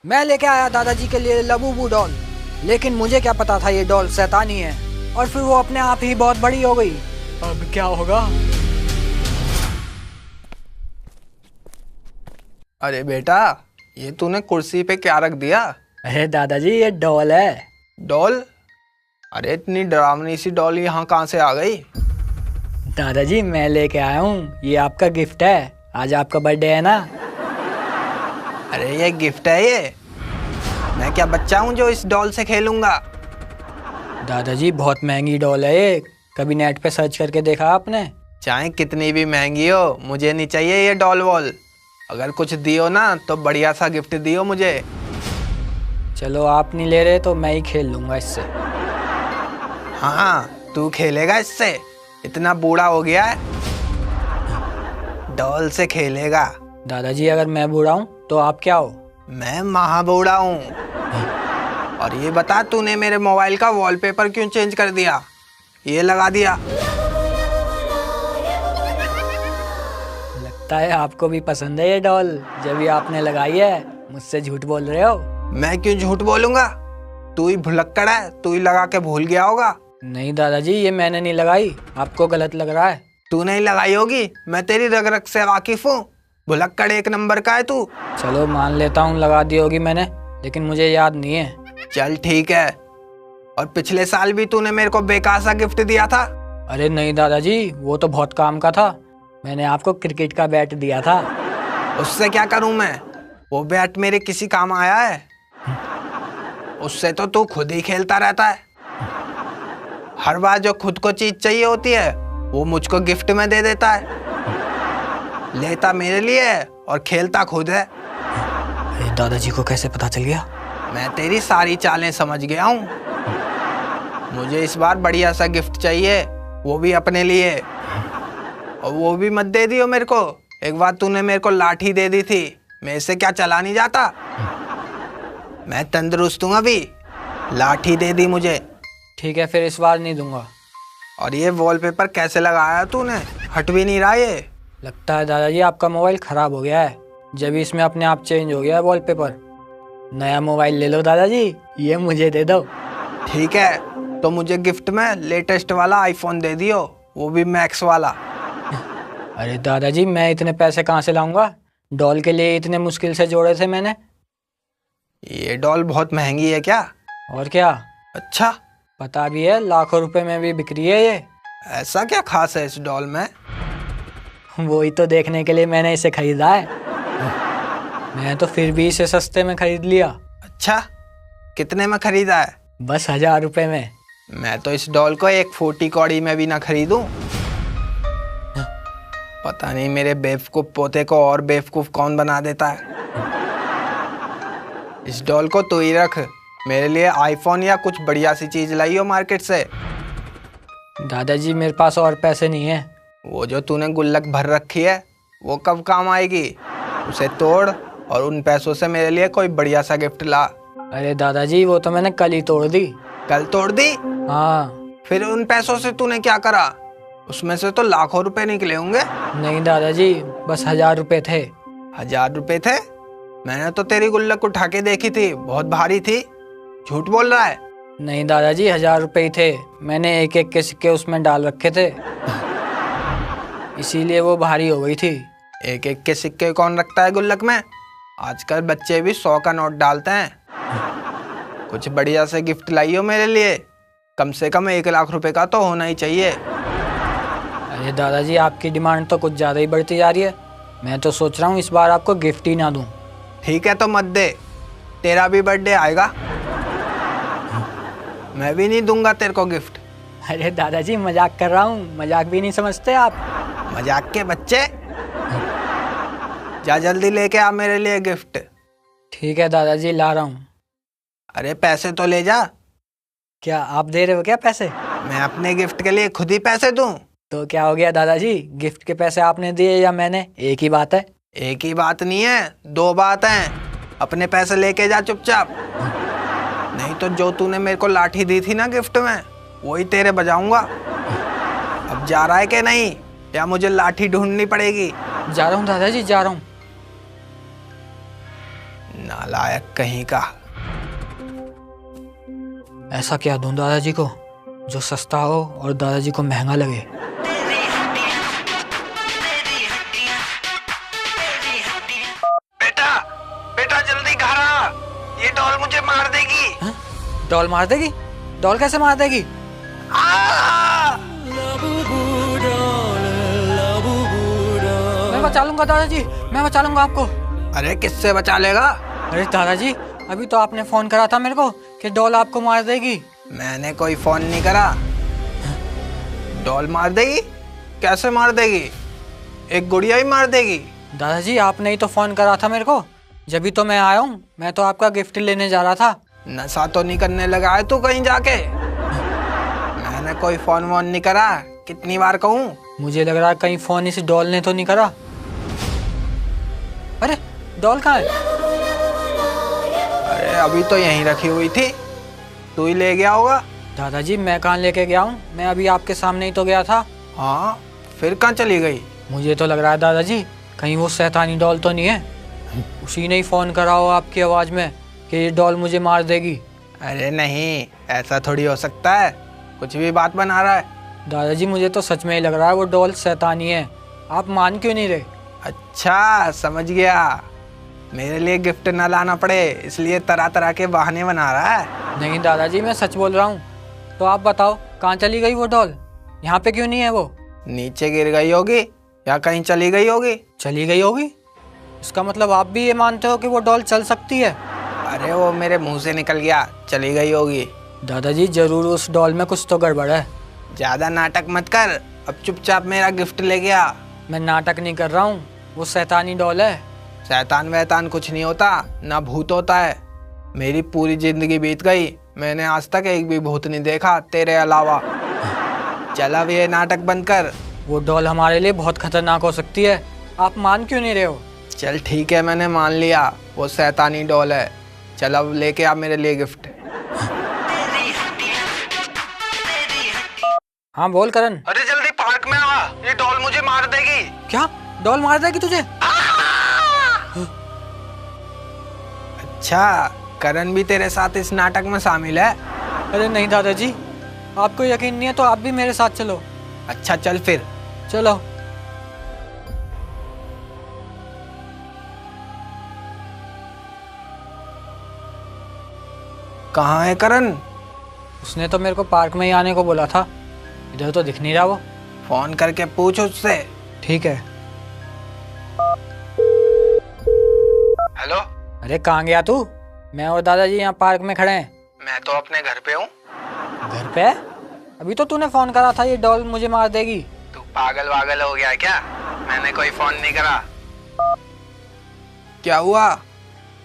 मैं लेके आया दादाजी के लिए लबूबू डॉल, लेकिन मुझे क्या पता था ये डॉल शैतानी है, और फिर वो अपने आप ही बहुत बड़ी हो गई। अब क्या होगा? अरे बेटा, ये तूने कुर्सी पे क्या रख दिया? अरे दादाजी, ये डॉल है। डॉल? अरे इतनी डरावनी सी डॉल यहाँ कहाँ से आ गई? दादाजी मैं लेके आया हूँ, ये आपका गिफ्ट है। आज आपका बर्थडे है ना। अरे ये गिफ्ट है ये? मैं क्या बच्चा हूँ जो इस डॉल से खेलूंगा? दादाजी बहुत महंगी डॉल है ये, कभी नेट पे सर्च करके देखा आपने? चाहे कितनी भी महंगी हो, मुझे नहीं चाहिए ये डॉल वॉल। अगर कुछ दियो ना तो बढ़िया सा गिफ्ट दियो मुझे। चलो आप नहीं ले रहे तो मैं ही खेल लूंगा इससे। हाँ, तू खेलेगा इससे? इतना बूढ़ा हो गया है, डॉल से खेलेगा? दादाजी अगर मैं बूढ़ा हूँ तो आप क्या हो? मैं महाबूढ़ा हूँ। और ये बता, तूने मेरे मोबाइल का वॉलपेपर क्यों चेंज कर दिया? ये लगा दिया। लगता है आपको भी पसंद है ये डॉल, जब ये आपने लगाई है। मुझसे झूठ बोल रहे हो? मैं क्यों झूठ बोलूंगा? तू ही भुलक्कड़ है, तू ही लगा के भूल गया होगा। नहीं दादाजी, ये मैंने नहीं लगाई, आपको गलत लग रहा है। तू नहीं लगाई होगी, मैं तेरी रग रग से वाकिफ हूँ। भुलक्कड़ एक नंबर का है तू। चलो मान लेता हूँ लगा दी होगी मैंने, लेकिन मुझे याद नहीं है। चल ठीक है। और पिछले साल भी तूने मेरे को बेकार सा गिफ्ट दिया था। अरे नहीं दादाजी, वो तो बहुत काम का था। मैंने आपको क्रिकेट का बैट दिया था। उससे क्या करूं मैं? वो बैट मेरे किसी काम आया है? उससे तो तू खुद ही खेलता रहता है। हर बार जो खुद को चीज चाहिए होती है वो मुझको गिफ्ट में दे देता है। लेता मेरे लिए है और खेलता खुद है। अरे दादाजी को कैसे पता चल गया? मैं तेरी सारी चालें समझ गया हूँ। मुझे इस बार बढ़िया सा गिफ्ट चाहिए, वो भी अपने लिए। और वो भी मत दे दियो मेरे को। एक बार तूने मेरे को लाठी दे दी थी, मेरे से क्या चला नहीं जाता। मैं तंदुरुस्त हूँ अभी, लाठी दे दी मुझे। ठीक है, फिर इस बार नहीं दूंगा। और ये वॉलपेपर कैसे लगाया तूने? हट भी नहीं रहा ये। लगता है दादाजी आपका मोबाइल खराब हो गया है, जब इसमें अपने आप चेंज हो गया है वॉलपेपर। नया मोबाइल ले लो दादाजी, ये मुझे दे दो। ठीक है, तो मुझे गिफ्ट में लेटेस्ट वाला आईफोन दे दियो, वो भी मैक्स वाला। अरे दादाजी, मैं इतने पैसे कहाँ से लाऊंगा? डॉल के लिए इतने मुश्किल से जोड़े थे मैंने। ये डॉल बहुत महंगी है क्या? और क्या? अच्छा, पता भी है, लाखों रुपए में भी बिक रही है ये। ऐसा क्या खास है इस डॉल में? वही तो देखने के लिए मैंने इसे खरीदा है। मैं तो फिर भी इसे सस्ते में खरीद लिया। अच्छा, कितने में खरीदा है? बस 1000 रुपए में। मैं तो इस डॉल को एक फूटी कौड़ी में भी ना खरीदूं। पता नहीं मेरे बेवकूफ पोते को और बेवकूफ कौन बना देता है। इस डॉल को तू ही रख, मेरे लिए आईफोन या कुछ बढ़िया सी चीज लाई हो मार्केट से। दादाजी मेरे पास और पैसे नहीं है। वो जो तूने गुल्लक भर रखी है वो कब काम आएगी? उसे तोड़ और उन पैसों से मेरे लिए कोई बढ़िया सा गिफ्ट ला। अरे दादाजी, वो तो मैंने कल ही तोड़ दी। कल तोड़ दी? हाँ। फिर उन पैसों से तूने क्या करा? उसमें से तो लाखों रुपए निकले होंगे। नहीं दादाजी, बस 1000 रुपए थे। 1000 रुपए थे? मैंने तो तेरी गुल्लक उठा के देखी थी, बहुत भारी थी। झूठ बोल रहा है। नहीं दादाजी, 1000 रुपए ही थे। मैंने एक एक के सिक्के उसमें डाल रखे थे, इसीलिए वो भारी हो गई थी। एक एक के सिक्के कौन रखता है गुल्लक में? आजकल बच्चे भी 100 का नोट डालते हैं। कुछ बढ़िया से गिफ्ट लाइयो मेरे लिए, कम से कम 1 लाख रुपए का तो होना ही चाहिए। अरे दादाजी, आपकी डिमांड तो कुछ ज़्यादा ही बढ़ती जा रही है। मैं तो सोच रहा हूँ इस बार आपको गिफ्ट ही ना दूँ। ठीक है तो मत दे, तेरा भी बर्थडे आएगा, मैं भी नहीं दूंगा तेरे को गिफ्ट। अरे दादाजी, मजाक कर रहा हूँ, मजाक भी नहीं समझते आप। मजाक के बच्चे, जा जल्दी लेके आ मेरे लिए गिफ्ट। ठीक है दादाजी, ला रहा हूँ। अरे पैसे तो ले जा। क्या आप दे रहे हो क्या पैसे? मैं अपने गिफ्ट के लिए खुद ही पैसे दूं? तो क्या हो गया दादाजी, गिफ्ट के पैसे आपने दिए या मैंने? एक ही बात है। एक ही बात नहीं है, 2 बात हैं। अपने पैसे लेके जा चुपचाप, नहीं तो जो तूने मेरे को लाठी दी थी ना गिफ्ट में, वही तेरे बजाऊंगा। अब जा रहा है कि नहीं, या मुझे लाठी ढूंढनी पड़ेगी? जा रहा हूँ दादाजी, जा रहा हूँ। नालायक कहीं का। ऐसा क्या दूं दादाजी को जो सस्ता हो और दादाजी को महंगा लगे। बेटा बेटा जल्दी घर आ, ये डॉल मुझे मार देगी। हा? डॉल मार देगी? डॉल कैसे मार देगी? मैं बचा लूंगा दादाजी, मैं बचा लूंगा आपको। अरे किससे बचा लेगा? अरे दादाजी अभी तो आपने फोन करा था मेरे को कि डॉल आपको मार देगी। मैंने कोई फोन नहीं करा। डॉल मार देगी? कैसे मार देगी? एक गुड़िया ही मार देगी। दादाजी आपने ही तो फोन करा था मेरे को, जब तो मैं आया हूँ। मैं तो आपका गिफ्ट लेने जा रहा था। नशा तो नहीं करने लगा है तू कहीं जाके? मैंने कोई फोन वोन नहीं करा, कितनी बार कहूँ? मुझे लग रहा है कहीं फोन इस डॉल ने तो नहीं करा। अरे डॉल कहाँ है? अरे अभी तो यहीं रखी हुई थी, तू ही ले गया होगा। दादाजी मैं कहाँ लेके गया हूँ, मैं अभी आपके सामने ही तो गया था। हाँ फिर कहाँ चली गई? मुझे तो लग रहा है दादाजी कहीं वो शैतानी डॉल तो नहीं है, उसी ने ही फोन करा हो आपकी आवाज में कि ये डॉल मुझे मार देगी। अरे नहीं, ऐसा थोड़ी हो सकता है, कुछ भी बात बना रहा है। दादाजी मुझे तो सच में ही लग रहा है वो डॉल शैतानी है, आप मान क्यों नहीं रहे? अच्छा समझ गया, मेरे लिए गिफ्ट न लाना पड़े इसलिए तरह तरह के बहाने बना रहा है। नहीं दादाजी मैं सच बोल रहा हूँ। तो आप बताओ कहाँ चली गई वो डॉल, यहाँ पे क्यों नहीं है वो? नीचे गिर गई होगी या कहीं चली गई होगी। चली गई होगी? इसका मतलब आप भी ये मानते हो कि वो डॉल चल सकती है? अरे वो मेरे मुंह से निकल गया, चली गई होगी। दादाजी जरूर उस डॉल में कुछ तो गड़बड़ है। ज्यादा नाटक मत कर, अब चुपचाप मेरा गिफ्ट ले गया। मैं नाटक नहीं कर रहा हूँ, वो शैतानी डॉल है। शैतान वैतान कुछ नहीं होता, ना भूत होता है। मेरी पूरी जिंदगी बीत गई, मैंने आज तक एक भी भूत नहीं देखा तेरे अलावा। चल अब ये नाटक बंद कर। वो डॉल हमारे लिए बहुत खतरनाक हो सकती है, आप मान क्यों नहीं रहे हो? चल ठीक है मैंने मान लिया, वो शैतानी डॉल है। चल अब लेके आ मेरे लिए गिफ्ट। हाँ बोल करण। अरे जल्दी पार्क में आ, ये डॉल मुझे मार देगी। क्या डॉल मार देगी तुझे? अच्छा करण भी तेरे साथ इस नाटक में शामिल है? अरे नहीं दादाजी, आपको यकीन नहीं है तो आप भी मेरे साथ चलो। अच्छा चल फिर। चलो। कहाँ है करण? उसने तो मेरे को पार्क में ही आने को बोला था, इधर तो दिख नहीं रहा वो। फोन करके पूछ उससे। ठीक है। हेलो। अरे कहाँ गया तू? मैं और दादाजी यहाँ पार्क में खड़े हैं। मैं तो अपने घर पे हूँ। घर पे? अभी तो तूने फोन करा था ये डॉल मुझे मार देगी। तू पागल वागल हो गया क्या? मैंने कोई फोन नहीं करा। क्या हुआ?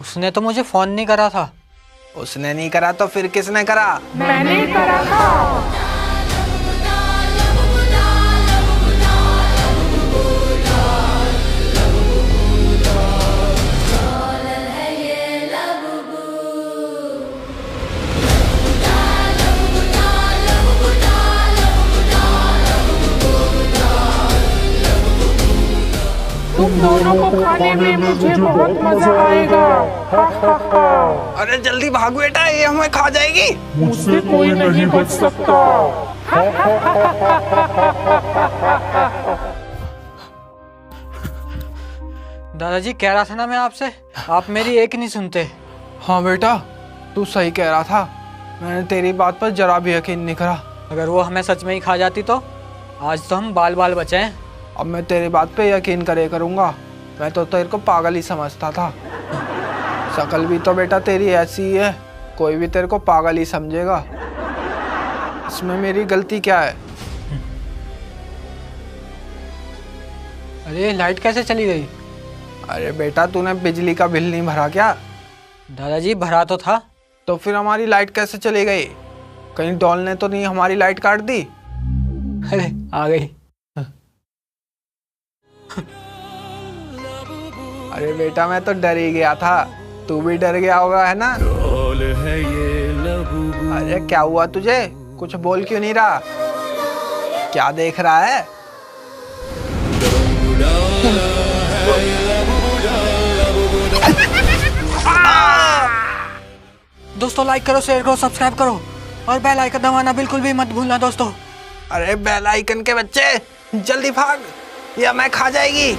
उसने तो मुझे फोन नहीं करा था। उसने नहीं करा तो फिर किसने करा? मैंने करा था। तुम दोनों को खाने में मुझे बहुत मजा आएगा। हा हा हा। अरे जल्दी भाग बेटा, ये हमें खा जाएगी। मुझसे कोई नहीं बच सकता। दादाजी कह रहा था ना मैं आपसे, आप मेरी एक नहीं सुनते। हाँ बेटा तू सही कह रहा था, मैंने तेरी बात पर जरा भी यकीन नहीं करा। अगर वो हमें सच में ही खा जाती तो आज तो हम बाल बाल बचे हैं। अब मैं तेरी बात पे यकीन करे करूँगा, मैं तो तेरे को पागल ही समझता था। शक्ल भी तो बेटा तेरी ऐसी ही है, कोई भी तेरे को पागल ही समझेगा। इसमें मेरी गलती क्या है? अरे लाइट कैसे चली गई? अरे बेटा तूने बिजली का बिल नहीं भरा क्या? दादाजी भरा तो था। तो फिर हमारी लाइट कैसे चली गई? कहीं डॉल ने तो नहीं हमारी लाइट काट दी? अरे आ गई। अरे बेटा मैं तो डर ही गया था, तू भी डर गया होगा है ना? अरे क्या हुआ तुझे, कुछ बोल क्यों नहीं रहा? क्या देख रहा है? दोस्तों लाइक करो, शेयर करो, सब्सक्राइब करो और बेल आइकन दबाना बिल्कुल भी मत भूलना दोस्तों। अरे बेल आइकन के बच्चे जल्दी भाग या मैं खा जाएगी।